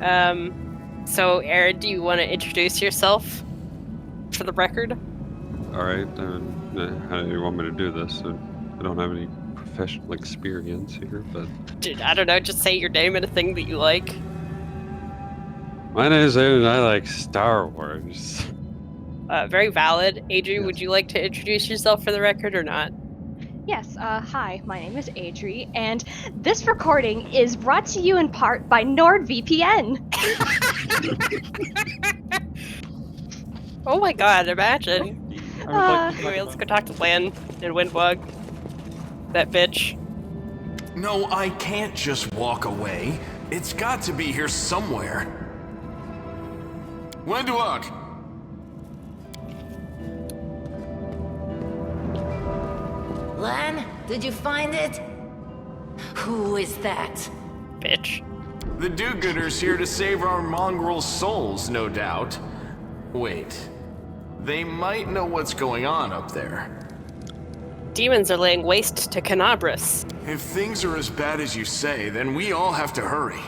So, Aaron, do you want to introduce yourself for the record? Alright, how do you want me to do this? I don't have any professional experience here, but... I don't know, just say your name and a thing that you like. My name is Aaron and I like Star Wars. Very valid. Adri, Yes. would you like to introduce yourself for the record or not? Yes, hi, my name is Adri, and this recording is brought to you in part by NordVPN. Oh my god, imagine. Uh, Anyway, let's go talk to Lan and Windbug. That bitch. No, I can't just walk away. It's got to be here somewhere. Windwalk! Lan, did you find it? Who is that? Bitch. The do-gooders here to save our mongrel souls, no doubt. Wait. They might know what's going on up there. Demons are laying waste to Canabras. If things are as bad as you say, then we all have to hurry.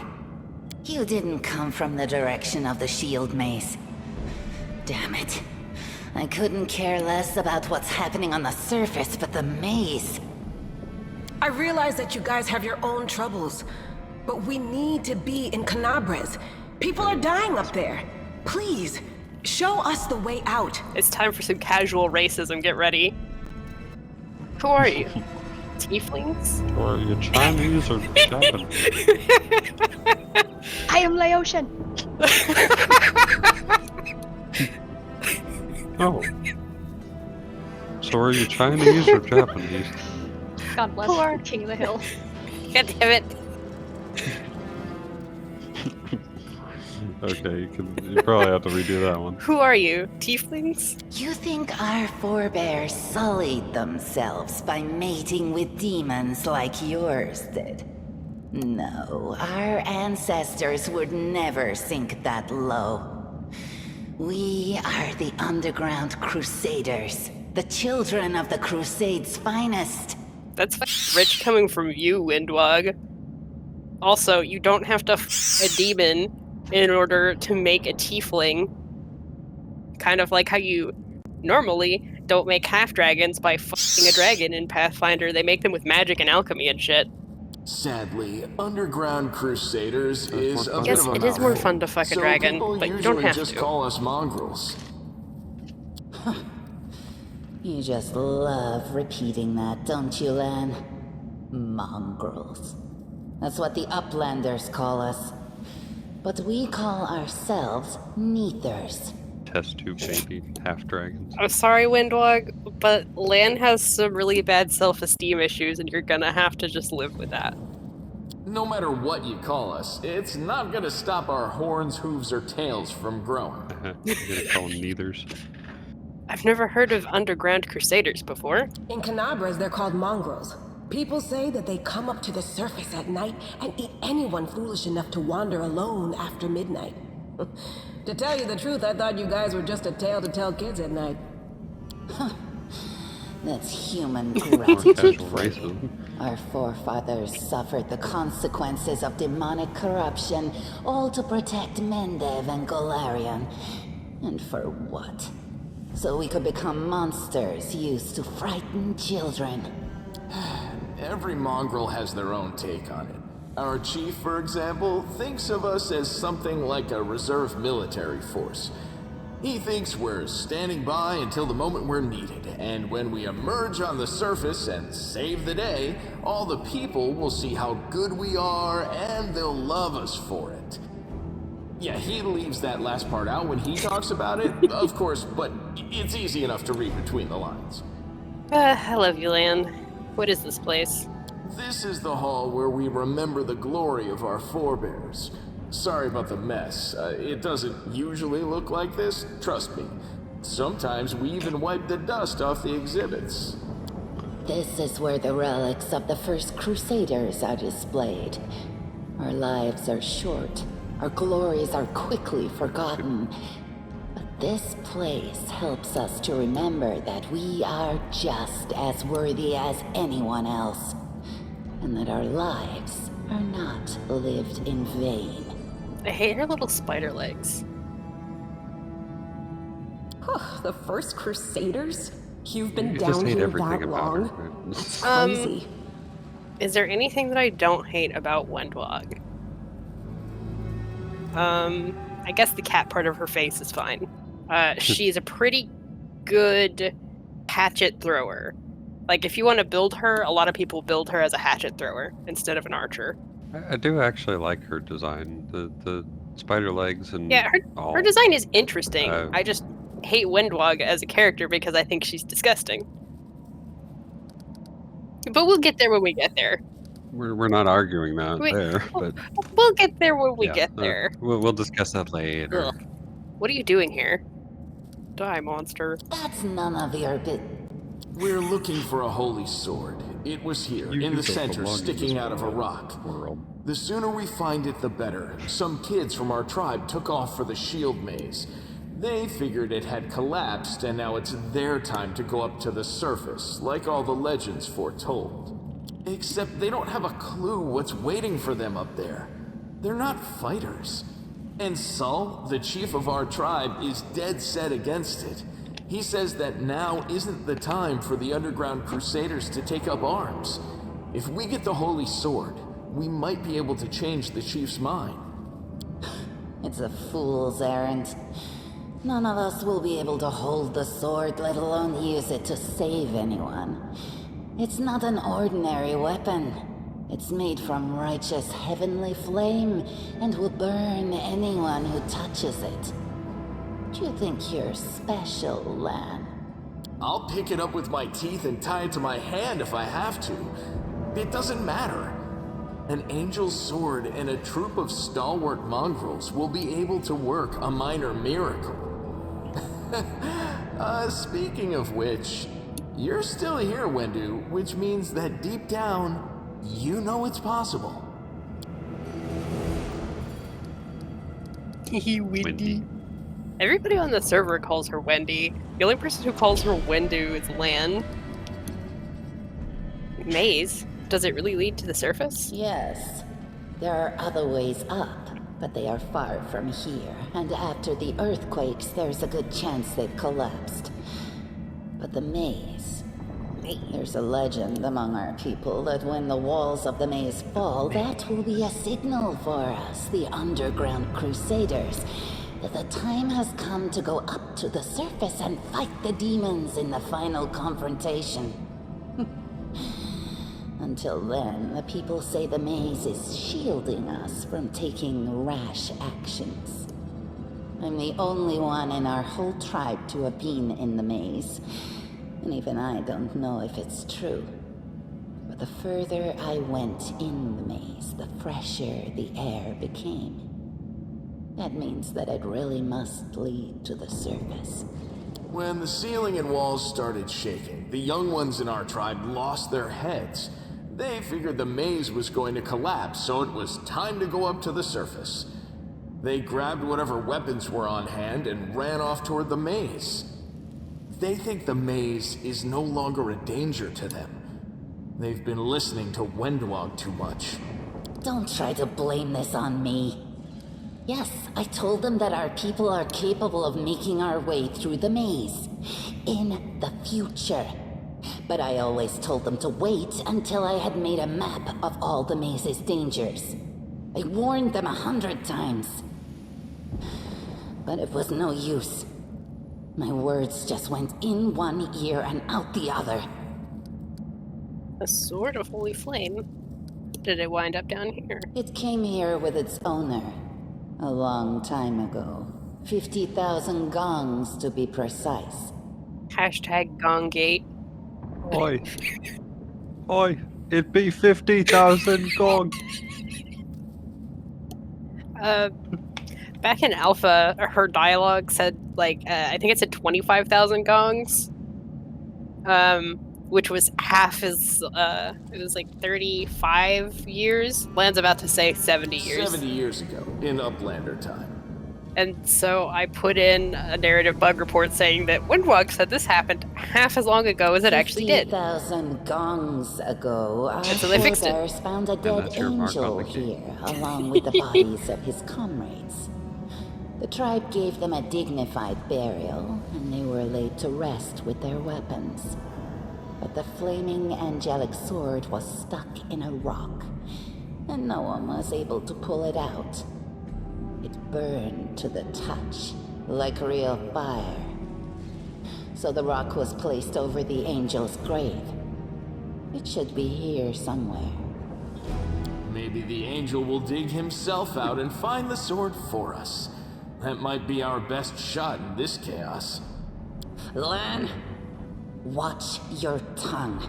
You didn't come from the direction of the shield maze. Damn it. I couldn't care less about what's happening on the surface, but the maze. I realize that you guys have your own troubles, but we need to be in Canabras. People are dying up there. Please, show us the way out. It's time for some casual racism, get ready. Who are you? Tieflings? Or are you Chinese or Japanese? I am Laotian. Oh. So are you Chinese or Japanese? God bless King of the Hill. God damn it. Okay, you probably have to redo that one. Who are you? Tieflings? You think our forebears sullied themselves by mating with demons like yours did? No, our ancestors would never sink that low. We are the Underground Crusaders, the children of the Crusade's finest. That's rich coming from you, Windwog. Also, you don't have to a demon in order to make a tiefling. Kind of like how you normally don't make half-dragons by fucking a dragon in Pathfinder. They make them with magic and alchemy and shit. Sadly, Underground Crusaders is a bit Yes, of a it is more mouthful, fun to fuck a so dragon, people but you usually don't have just to. call us mongrels. You just love repeating that, don't you, Lan? Mongrels. That's what the Uplanders call us. But we call ourselves Neathers. Test tube baby, half dragons. I'm sorry, Windwog, but Lan has some really bad self-esteem issues, and you're gonna have to just live with that. No matter what you call us, it's not gonna stop our horns, hooves, or tails from growing. You're gonna call them neithers. I've never heard of Underground Crusaders before. In Canabras, they're called mongrels. People say that they come up to the surface at night and eat anyone foolish enough to wander alone after midnight. To tell you the truth, I thought you guys were just a tale to tell kids at night. That's human More gratitude casual for you. racism. Our forefathers suffered the consequences of demonic corruption, all to protect Mendev and Golarion. And for what? So we could become monsters used to frighten children. Every mongrel has their own take on it. Our chief, for example, thinks of us as something like a reserve military force. He thinks we're standing by until the moment we're needed, and when we emerge on the surface and save the day, all the people will see how good we are and they'll love us for it. Yeah, he leaves that last part out when he talks about it, of course, but it's easy enough to read between the lines. I love you, Lan. What is this place? This is the hall where we remember the glory of our forebears. Sorry about the mess. It doesn't usually look like this, trust me. Sometimes we even wipe the dust off the exhibits. This is where the relics of the first Crusaders are displayed. Our lives are short. Our glories are quickly forgotten. But this place helps us to remember that we are just as worthy as anyone else. And that our lives are not lived in vain. I hate her little spider legs. The first Crusaders? You've been You just down hate here everything that about her. long? Right? It's Um, crazy. Is there anything that I don't hate about Wendwog? I guess the cat part of her face is fine. She's a pretty good hatchet thrower. Like, if you want to build her, a lot of people build her as a hatchet thrower instead of an archer. I do actually like her design. The spider legs and Yeah, all. her design is interesting. Uh, I just hate Wendwog as a character because I think she's disgusting. But we'll get there when we get there. We're not arguing that Wait, there, but We'll get there when we yeah, get there. We'll discuss that later. Ugh. What are you doing here? Die, monster. That's none of your bit. We're looking for a holy sword. It was here, You in the don't center, belong in sticking this out of a world. rock. The sooner we find it, the better. Some kids from our tribe took off for the shield maze. They figured it had collapsed, and now it's their time to go up to the surface, like all the legends foretold. Except they don't have a clue what's waiting for them up there. They're not fighters. And Saul, the chief of our tribe, is dead set against it. He says that now isn't the time for the underground crusaders to take up arms. If we get the holy sword, we might be able to change the chief's mind. It's a fool's errand. None of us will be able to hold the sword, let alone use it to save anyone. It's not an ordinary weapon. It's made from righteous heavenly flame and will burn anyone who touches it. Do you think you're special, Lan? I'll pick it up with my teeth and tie it to my hand if I have to. It doesn't matter. An angel's sword and a troop of stalwart mongrels will be able to work a minor miracle. Speaking of which, you're still here, Wendu, which means that deep down, you know it's possible. Wendy. Everybody on the server calls her Wendy. The only person who calls her Wendu is Lan. Maze? Does it really lead to the surface? Yes. There are other ways up, but they are far from here. And after the earthquakes, there's a good chance they've collapsed. But the maze... There's a legend among our people that when the walls of the maze fall, that will be a signal for us, the underground crusaders, that the time has come to go up to the surface and fight the demons in the final confrontation. Until then, the people say the maze is shielding us from taking rash actions. I'm the only one in our whole tribe to have been in the maze. And even I don't know if it's true. But the further I went in the maze, the fresher the air became. That means that it really must lead to the surface. When the ceiling and walls started shaking, the young ones in our tribe lost their heads. They figured the maze was going to collapse, so it was time to go up to the surface. They grabbed whatever weapons were on hand and ran off toward the maze. They think the maze is no longer a danger to them. They've been listening to Wendwog too much. Don't try to blame this on me. Yes, I told them that our people are capable of making our way through the maze. In the future. But I always told them to wait until I had made a map of all the maze's dangers. I warned them 100 times. But it was no use. My words just went in one ear and out the other. A sword of holy flame. Did it wind up down here? It came here with its owner. A long time ago. 50,000 gongs to be precise. Hashtag Gongate. Oi. Oi. It'd be 50,000 gong. Back in Alpha, her dialogue said, like, I think it said 25,000 gongs. Which was half as, it was like 35 years. Lan's about to say 70 years. 70 years ago, in Uplander time. And so I put in a narrative bug report saying that Windwalk said this happened half as long ago as it actually did. 50,000 gongs ago, our so they fixed it. forebears found a dead that's your mark on angel the cake. here, along with the bodies of his comrades. The tribe gave them a dignified burial, and they were laid to rest with their weapons. But the flaming angelic sword was stuck in a rock, and no one was able to pull it out. It burned to the touch, like real fire. So the rock was placed over the angel's grave. It should be here somewhere. Maybe the angel will dig himself out and find the sword for us. That might be our best shot in this chaos. Lan, watch your tongue.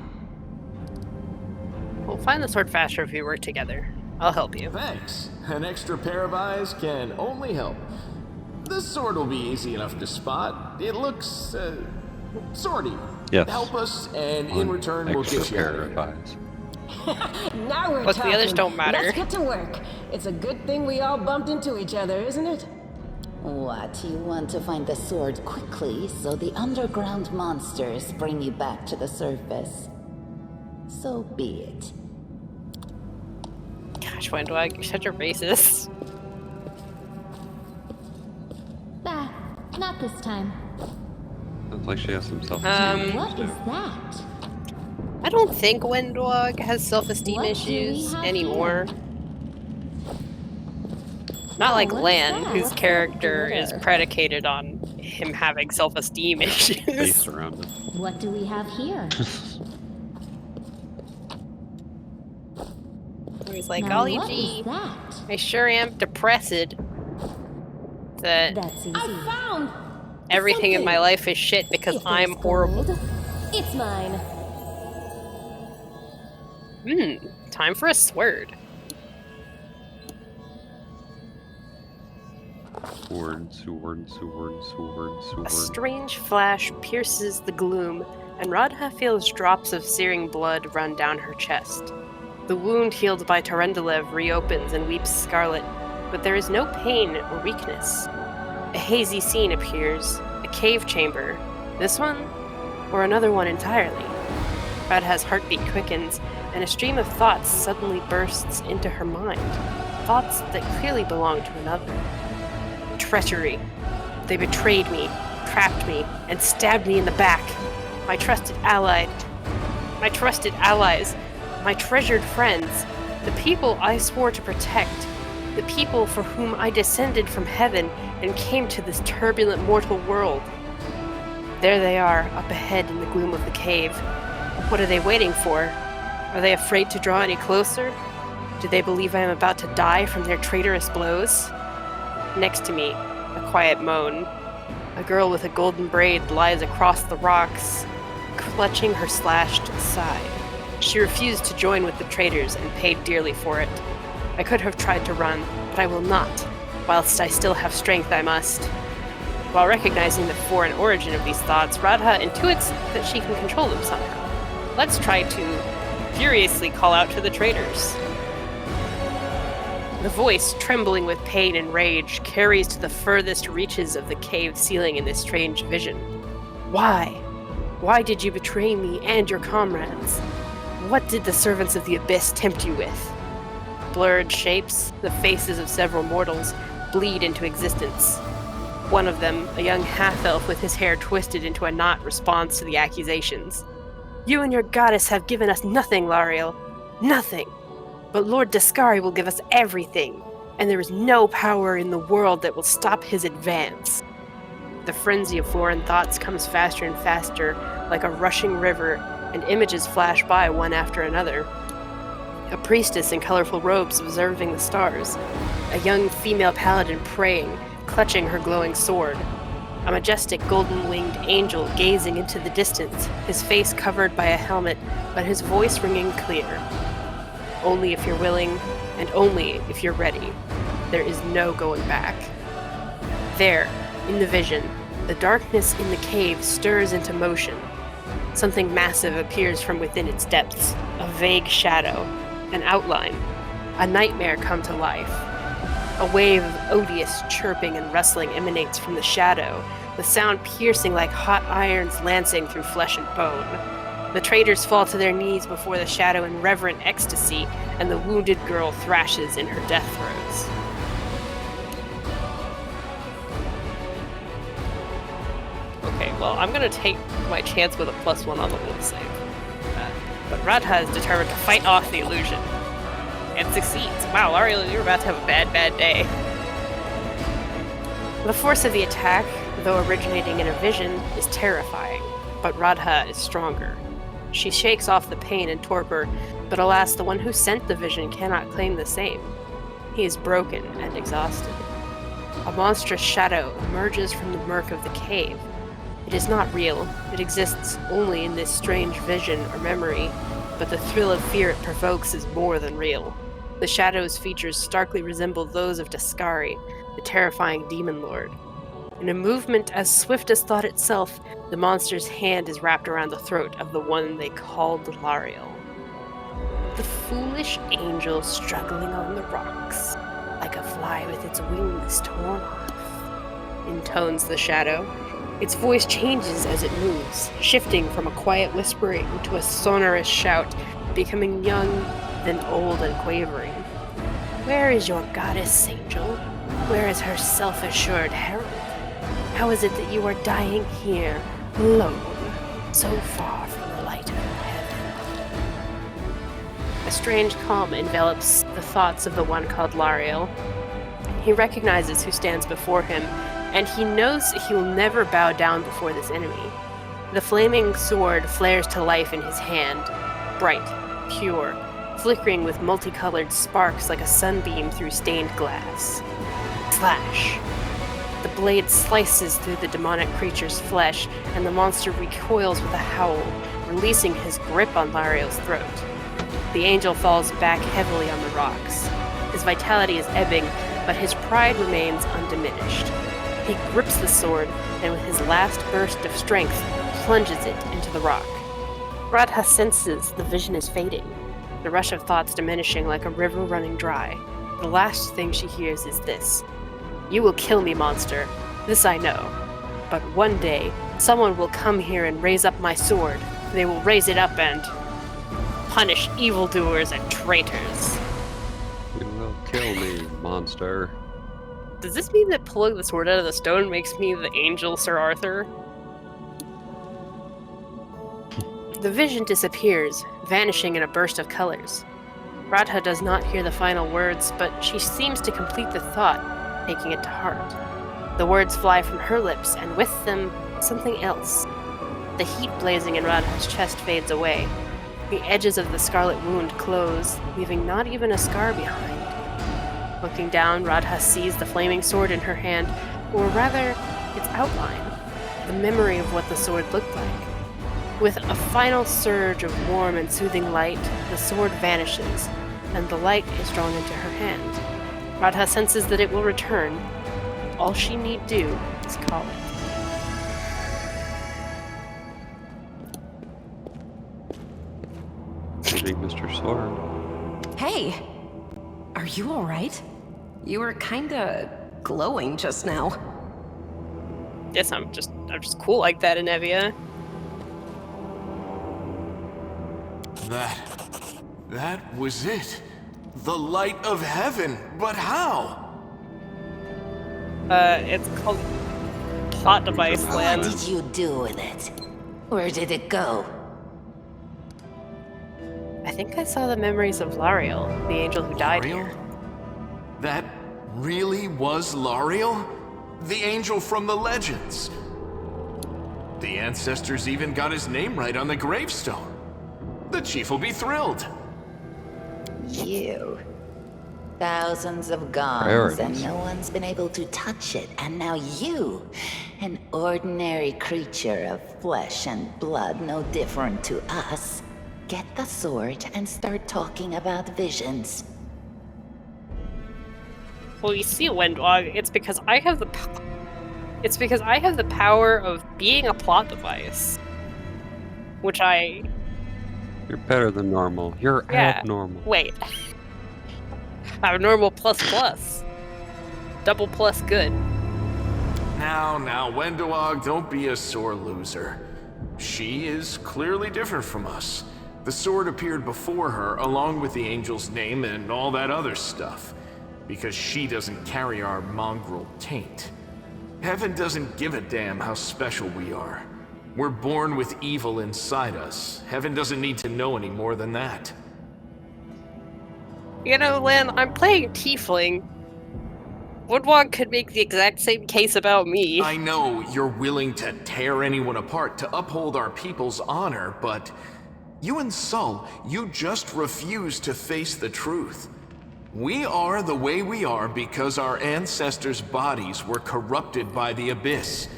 We'll find the sword faster if we work together. I'll help you. Thanks. An extra pair of eyes can only help. The sword will be easy enough to spot. It looks, swordy. Yes. Help us, and in return, we'll Extra get you out pair of of here. eyes. Now we're Look, talking. the others don't matter. Let's get to work. It's a good thing we all bumped into each other, isn't it? What, you want to find the sword quickly so the underground monsters bring you back to the surface? So be it. Gosh, Windwag, you're such a racist. Bah, not this time. Sounds like she has some self-esteem What issues is too. that? I don't think Windwag has self-esteem What do we issues have anymore. here? Not like what's Lan, that? whose What's character that is there? predicated on him having self-esteem issues. Based around it. What do we have here? He's like, Now, Ollie what G, is that? I sure am depressed that That's easy. I found everything in my something. life is shit because If I'm there's horrible. gold, it's mine. Time for a sword. Sword, sword, sword, sword, A sword. strange flash pierces the gloom, and Radha feels drops of searing blood run down her chest. The wound healed by Tarendalev reopens and weeps scarlet, but there is no pain or weakness. A hazy scene appears, a cave chamber. This one? Or another one entirely? Radha's heartbeat quickens, and a stream of thoughts suddenly bursts into her mind. Thoughts that clearly belong to another. Treachery. They betrayed me, trapped me, and stabbed me in the back. My trusted allies, my treasured friends, the people I swore to protect, the people for whom I descended from heaven and came to this turbulent mortal world. There they are, up ahead in the gloom of the cave. What are they waiting for? Are they afraid to draw any closer? Do they believe I am about to die from their traitorous blows? Next to me, a quiet moan. A girl with a golden braid lies across the rocks, clutching her slashed side. She refused to join with the traitors and paid dearly for it. I could have tried to run, but I will not. Whilst I still have strength, I must. While recognizing the foreign origin of these thoughts, Radha intuits that she can control them somehow. Let's try to furiously call out to the traitors. The voice, trembling with pain and rage, carries to the furthest reaches of the cave ceiling in this strange vision. Why? Why did you betray me and your comrades? What did the servants of the Abyss tempt you with? Blurred shapes, the faces of several mortals, bleed into existence. One of them, a young half-elf with his hair twisted into a knot, responds to the accusations. You and your goddess have given us nothing, Lariel. Nothing. But Lord Daskari will give us everything, and there is no power in the world that will stop his advance. The frenzy of foreign thoughts comes faster and faster, like a rushing river, and images flash by one after another. A priestess in colorful robes observing the stars. A young female paladin praying, clutching her glowing sword. A majestic golden-winged angel gazing into the distance, his face covered by a helmet, but his voice ringing clear. Only if you're willing, and only if you're ready. There is no going back. There, in the vision, the darkness in the cave stirs into motion. Something massive appears from within its depths, a vague shadow, an outline, a nightmare come to life. A wave of odious chirping and rustling emanates from the shadow, the sound piercing like hot irons lancing through flesh and bone. The traders fall to their knees before the shadow in reverent ecstasy, and the wounded girl thrashes in her death throes. Okay, well, I'm gonna take my chance with a +1 on the will save. But Radha is determined to fight off the illusion. And succeeds. Wow, Lariel, you're about to have a bad day. The force of the attack, though originating in a vision, is terrifying, but Radha is stronger. She shakes off the pain and torpor, but alas, the one who sent the vision cannot claim the same. He is broken and exhausted. A monstrous shadow emerges from the murk of the cave. It is not real. It exists only in this strange vision or memory, but the thrill of fear it provokes is more than real. The shadow's features starkly resemble those of Daskari, the terrifying demon lord. In a movement as swift as thought itself, the monster's hand is wrapped around the throat of the one they called Lariel. The foolish angel struggling on the rocks, like a fly with its wings torn off, intones the shadow. Its voice changes as it moves, shifting from a quiet whispering to a sonorous shout, becoming young, then old and quavering. Where is your goddess, angel? Where is her self-assured herald? How is it that you are dying here, alone, so far from the light of heaven? A strange calm envelops the thoughts of the one called Lariel. He recognizes who stands before him, and he knows he will never bow down before this enemy. The flaming sword flares to life in his hand, bright, pure, flickering with multicolored sparks like a sunbeam through stained glass. Flash! The blade slices through the demonic creature's flesh, and the monster recoils with a howl, releasing his grip on Lariel's throat. The angel falls back heavily on the rocks. His vitality is ebbing, but his pride remains undiminished. He grips the sword, and with his last burst of strength, plunges it into the rock. Radha senses the vision is fading, the rush of thoughts diminishing like a river running dry. The last thing she hears is this: "You will kill me, monster. This I know. But one day, someone will come here and raise up my sword. They will raise it up and punish evildoers and traitors." You will kill me, monster. Does this mean that pulling the sword out of the stone makes me the angel Sir Arthur? The vision disappears, vanishing in a burst of colors. Radha does not hear the final words, but she seems to complete the thought, taking it to heart. The words fly from her lips, and with them, something else. The heat blazing in Radha's chest fades away. The edges of the scarlet wound close, leaving not even a scar behind. Looking down, Radha sees the flaming sword in her hand, or rather, its outline, the memory of what the sword looked like. With a final surge of warm and soothing light, the sword vanishes, and the light is drawn into her hand. Radha senses that it will return. All she need do is call it. Maybe Mr. Sword. Hey! Are you alright? You were kinda glowing just now. Yes, I'm just cool like that, Inevia. That was it. The light of heaven. But how? It's called Plot Device What Land. did you do with it? Where did it go? I think I saw the memories of Lariel, the angel who died Lariel? here. That really was Lariel? The angel from the legends. The ancestors even got his name right on the gravestone. The chief will be thrilled. You. Thousands of gods, Priorities. and no one's been able to touch it. And now you, an ordinary creature of flesh and blood, no different to us, get the sword and start talking about visions. Well, you see, Wendwog, it's because I have the power of being a plot device, which I. You're better than normal. You're Yeah. abnormal. Wait. I'm normal plus plus. double plus good. Now, Wendowog, don't be a sore loser. She is clearly different from us. The sword appeared before her, along with the angel's name and all that other stuff, because she doesn't carry our mongrel taint. Heaven doesn't give a damn how special we are. We're born with evil inside us. Heaven doesn't need to know any more than that. You know, Lynn, I'm playing Tiefling. Woodwog could make the exact same case about me. I know you're willing to tear anyone apart to uphold our people's honor, but you and Sol, you just refuse to face the truth. We are the way we are because our ancestors' bodies were corrupted by the Abyss.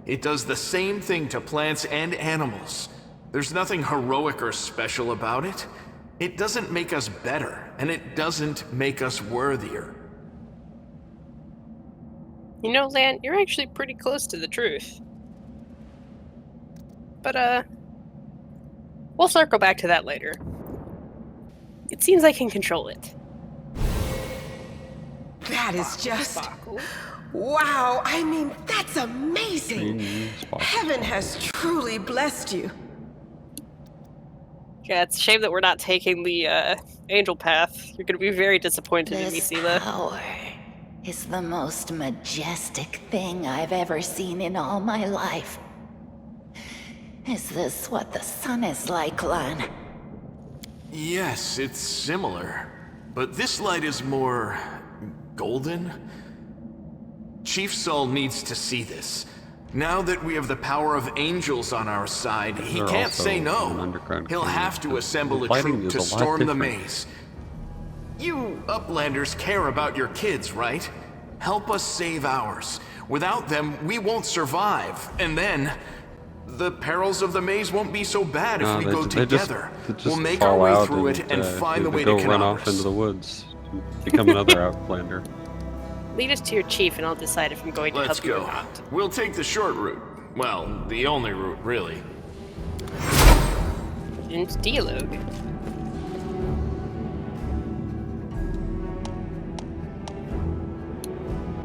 It does the same thing to plants and animals. There's nothing heroic or special about it. It doesn't make us better, and it doesn't make us worthier. You know, Lan, you're actually pretty close to the truth. But, we'll circle back to that later. It seems I can control it. That is just... Wow, I mean, that's amazing! Heaven has truly blessed you. Yeah, it's a shame that we're not taking the, angel path. You're gonna be very disappointed in me, This Sela. power is the most majestic thing I've ever seen in all my life. Is this what the sun is like, Lan? Yes, it's similar. But this light is more... golden? Chief Sol needs to see this. Now that we have the power of angels on our side, he They're can't also say an no. underground He'll community, have to but assemble the a fighting troop is to a lot storm the different. maze. You Uplanders care about your kids, right? Help us save ours. Without them, we won't survive. And then, the perils of the maze won't be so bad if we go together. We'll make our way through it and find the way to go run off into Canopus. the woods, and become another Outlander. Lead us to your chief and I'll decide if I'm going to Let's help you or go. not. We'll take the short route. Well, the only route, really. Into dialogue.